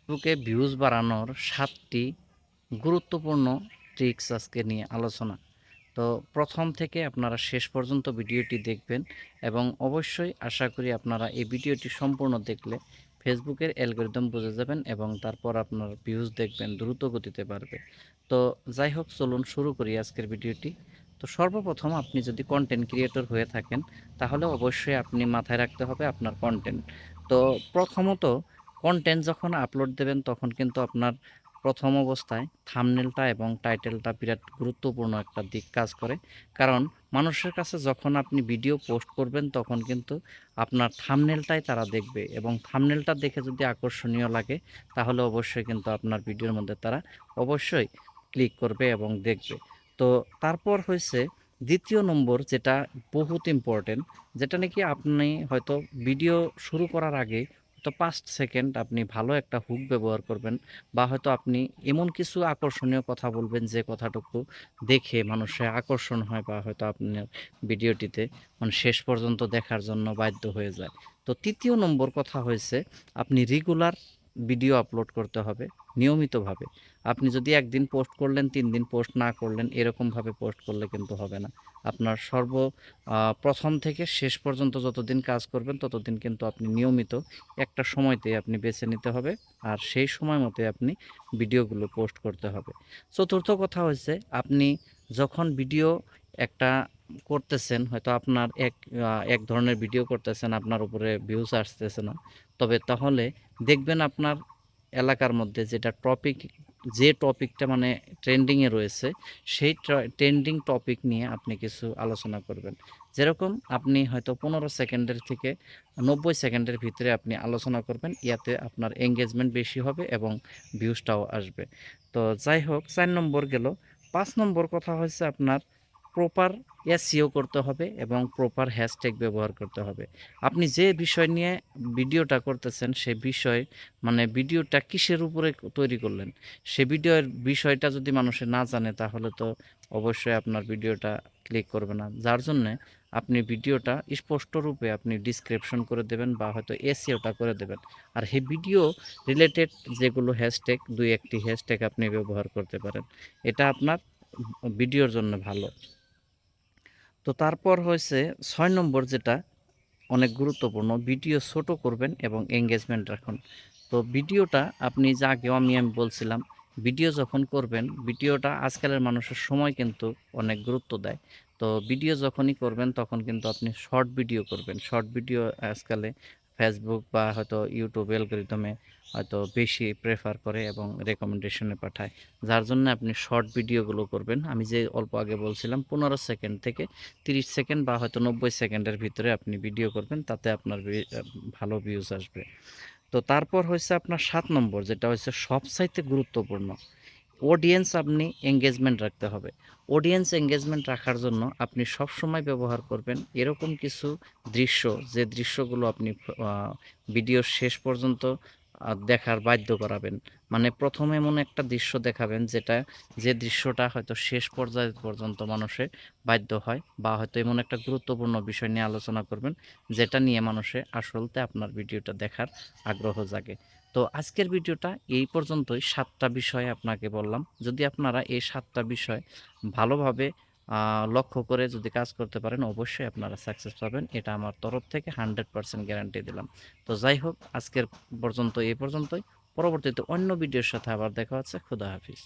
ফেসবুকে ভিউজ বাড়ানোর 7টি গুরুত্বপূর্ণ ট্রিক্স আজকে নিয়ে আলোচনা। তো প্রথম থেকে আপনারা শেষ পর্যন্ত ভিডিওটি দেখবেন এবং অবশ্যই আশা করি আপনারা এই ভিডিওটি সম্পূর্ণ দেখলে ফেসবুকের অ্যালগরিদম বুঝে যাবেন এবং তারপর আপনার ভিউজ দেখবেন দ্রুত গতিতে বাড়বে। তো যাই হোক, চলুন শুরু করি আজকের ভিডিওটি। তো সর্বপ্রথম আপনি যদি কন্টেন্ট ক্রিয়েটর হয়ে থাকেন তাহলে অবশ্যই আপনি মাথায় রাখতে হবে আপনার কন্টেন্ট। তো প্রথমত কন্টেন্ট যখন আপলোড দেবেন তখন কিন্তু আপনার প্রথম অবস্থায় থাম্বনেলটা এবং টাইটেলটা বিরাট গুরুত্বপূর্ণ একটা দিক কাজ করে। কারণ মানুষের কাছে যখন আপনি ভিডিও পোস্ট করবেন তখন কিন্তু আপনার থাম্বনেলটাই তারা দেখবে এবং থাম্বনেলটা দেখে যদি আকর্ষণীয় লাগে তাহলে অবশ্যই কিন্তু আপনার ভিডিওর মধ্যে তারা অবশ্যই ক্লিক করবে এবং দেখবে। তো তারপর হয়েছে দ্বিতীয় নম্বর, যেটা বহুত ইম্পর্টেন্ট, যেটা নাকি আপনি হয়তো ভিডিও শুরু করার আগে তো 5 সেকেন্ড আপনি ভালো একটা হুক ব্যবহার করবেন বা হয়তো আপনি এমন কিছু আকর্ষণীয় কথা বলবেন যে কথাটুকু দেখে মানুষের আকর্ষণ হয় বা হয়তো আপনার ভিডিওটিতে মানে শেষ পর্যন্ত দেখার জন্য বাধ্য হয়ে যায়। তো তৃতীয় নম্বর কথা হয়েছে আপনি রেগুলার ভিডিও আপলোড করতে হবে নিয়মিতভাবে। আপনি যদি একদিন পোস্ট করলেন 3 দিন পোস্ট না করলেন এরকমভাবে পোস্ট করলে কিন্তু হবে না। আপনার প্রথম থেকে শেষ পর্যন্ত যতদিন কাজ করবেন ততদিন কিন্তু আপনি নিয়মিত একটা সময়তে আপনি বেছে নিতে হবে আর সেই সময় মতে আপনি ভিডিওগুলো পোস্ট করতে হবে। চতুর্থ কথা হচ্ছে আপনি যখন ভিডিও একটা করতেছেন হয়তো আপনার এক ধরনের ভিডিও করতেছেন আপনার উপরে ভিউজ আসতেছে না, তবে তাহলে দেখবেন আপনার এলাকার মধ্যে যে টপিকটা মানে ট্রেন্ডিংয়ে রয়েছে সেই ট্রেন্ডিং টপিক নিয়ে আপনি কিছু আলোচনা করবেন। যেরকম আপনি হয়তো 15 সেকেন্ডের থেকে 90 সেকেন্ডের ভিতরে আপনি আলোচনা করবেন, ইয়াতে আপনার এঙ্গেজমেন্ট বেশি হবে এবং ভিউজটাও আসবে। তো যাই হোক, 4 নম্বর গেল। 5 নম্বর কথা হচ্ছে আপনার প্রপার এসইও করতে হবে এবং প্রপার হ্যাশট্যাগ ব্যবহার করতে হবে। আপনি যে বিষয় নিয়ে ভিডিওটা করতেছেন সে বিষয় মানে ভিডিওটা কিসের উপরে তৈরি করলেন সে ভিডিওর বিষয়টা যদি মানুষে না জানে তাহলে তো অবশ্যই আপনার ভিডিওটা ক্লিক করবে না। যার জন্যে আপনি ভিডিওটা স্পষ্ট রূপে আপনি ডিসক্রিপশন করে দেবেন বা হয়তো এসইওটা করে দেবেন। আর এই ভিডিও রিলেটেড যেগুলো হ্যাশট্যাগ 2-1টি হ্যাশট্যাগ আপনি ব্যবহার করতে পারেন। এটা আপনার ভিডিওর জন্য ভালো। তো তারপর হয়েছে 6 নম্বর, যেটা অনেক গুরুত্বপূর্ণ, ভিডিও ছোট করবেন এবং এঙ্গেজমেন্ট রাখুন। তো ভিডিওটা আপনি যা আগেও আমি বলছিলাম, ভিডিও যখন করবেন ভিডিওটা আজকালের মানুষের সময় কিন্তু অনেক গুরুত্ব দেয়। তো ভিডিও যখনই করবেন তখন কিন্তু আপনি শর্ট ভিডিও করবেন। শর্ট ভিডিও আজকালে ফেসবুক বা হয়তো ইউটিউব অ্যালগরিদমে হয়তো বেশি প্রেফার করে এবং রেকমেন্ডেশনে পাঠায়। যার জন্য আপনি শর্ট ভিডিওগুলো করবেন। আমি যে অল্প আগে বলছিলাম 15 সেকেন্ড থেকে 30 সেকেন্ড বা হয়তো 90 সেকেন্ডের ভিতরে আপনি ভিডিও করবেন, তাতে আপনার ভালো ভিউজ আসবে। তো তারপর হচ্ছে আপনার 7 নম্বর, যেটা হচ্ছে সবচাইতে গুরুত্বপূর্ণ, অডিয়েন্স আপনি এঙ্গেজমেন্ট রাখতে হবে। অডিয়েন্স এঙ্গেজমেন্ট রাখার জন্য আপনি সবসময় ব্যবহার করবেন এরকম কিছু দৃশ্য, যে দৃশ্যগুলো আপনি ভিডিওর শেষ পর্যন্ত দেখার বাধ্য করাবেন। মানে প্রথমে এমন একটা দৃশ্য দেখাবেন যে দৃশ্যটা হয়তো শেষ পর্যায় পর্যন্ত মানুষে বাধ্য হয় বা হয়তো এমন একটা গুরুত্বপূর্ণ বিষয় নিয়ে আলোচনা করবেন যেটা নিয়ে মানুষে আসলতে আপনার ভিডিওটা দেখার আগ্রহ জাগে। তো আজকের ভিডিওটা এই পর্যন্তই। 7টা বিষয় আপনাকে বললাম। যদি আপনারা এই 7টা বিষয় ভালোভাবে লক্ষ্য করে যদি কাজ করতে পারেন অবশ্যই আপনারা সাকসেস পাবেন। এটা আমার তরফ থেকে 100% গ্যারান্টি দিলাম। তো যাই হোক, আজকের পর্যন্ত এই পর্যন্তই। পরবর্তীতে অন্য ভিডিওর সাথে আবার দেখা হচ্ছে। খোদা হাফিজ।